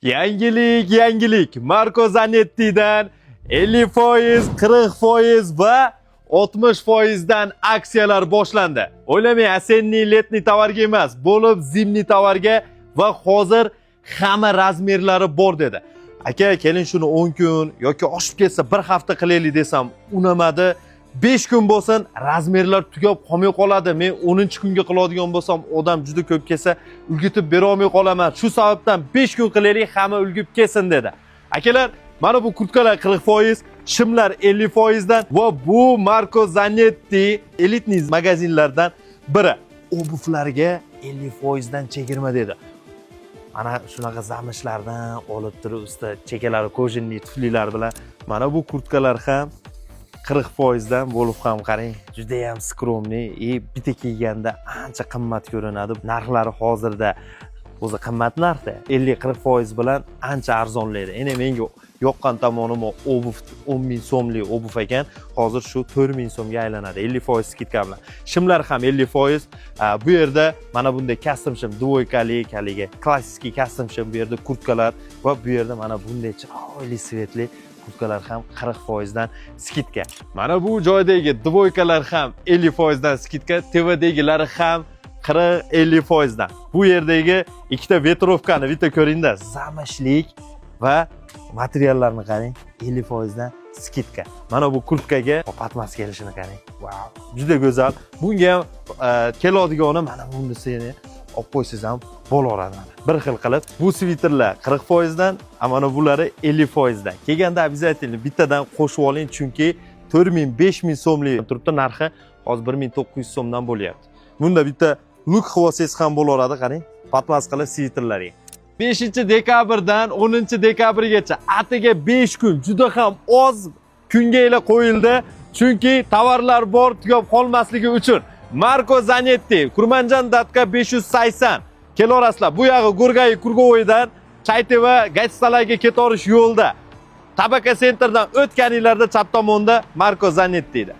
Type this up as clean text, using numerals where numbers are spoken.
Yangilik. Marco Zanetti'dan 50%, 40% va 60%dan aksiyalar boshlandi. O'ylamang, asenniy, letniy tovarga emas, bo'lib zimniy tovarga va hozir hamma razmerlari bor dedi. Aka, keling shuni 10 kun yoki oshib ketsa 1 hafta qilaylik desam, unamadi. 5 kun bo'lsin, razmerlar tugab qolmay qoladi. Men 10-kunga qiladigan bo'lsam, odam juda ko'p kelsa, ulgitib bera olmay qolaman. Shu sababdan 5 kun qilaylik, hamma ulgib kelsin dedi. Akalar, mana bu kurtkalar 40%, shimlar 50%dan va bu Marco Zanetti elitniy magazinlardan biri. Obuvlarga 50%dan chegirma dedi. Mana shunaqa zamishlardan olib turib, usta chekalari kojinli tuflilar bilan mana bu kurtkalar ham 40%dan bo'lib ham qarang, juda ham skromniy, bitta kiyganda ancha qimmat ko'rinadi. Narxlari hozirda o'zi qimmat narxda, 50-40% bilan ancha arzonlaydi. Endi menga yoqqan tomonim obuv 10 ming so'mlik obuv ekan, hozir shu 4 ming so'mga aylanadi 50% skidka bilan. Shimlar ham 50%. Bu yerda mana bunday custom shim, dvoykalik, haligi klassik custom shim, bu yerda kurtkalar va bu yerda mana bunday chiroyli svetli kurtkalar ham 40%dan skidka. Mana bu joydagi dvoykalar ham 50%dan skidka, TV'dagilari ham 40-50%dan. Bu yerdagi ikkita vetrovkani bitta ko'ringda, zamishlik va materiallarni qarang, 50%dan skidka. Mana bu kurtkaga patmas kelishini qarang. Wow, juda go'zal. Bunga ham keladigani mana bundisini olib qo'ysangiz ham bo'laveradi. Bir xil qilib, bu sviterlar 40%dan, mana bulari 50%dan. Kelganda обязательно bittadan qo'shib oling, chunki 4000-5000 so'mlik turibdi narxi, hozir 1900 so'mdan bo'lyapti. Bunda bitta look qilib olsangiz ham bo'laveradi, qarang. Patmas qilib sviterlarga. 5-dekabrdan 10-dekabrgacha atiga 5 kun juda ham oz kunga qo'yildi, chunki tovarlar bor, tugab qolmasligi uchun. Marco Zanetti, Kurmanjan datka 580 keloraslar. Bu yog'i Gurgay Kurgovoydan Chayteva Gachsalarga ketorish yo'lda. Tabaka sentrdan o'tganinglarda chap tomonda Marco Zanetti edi.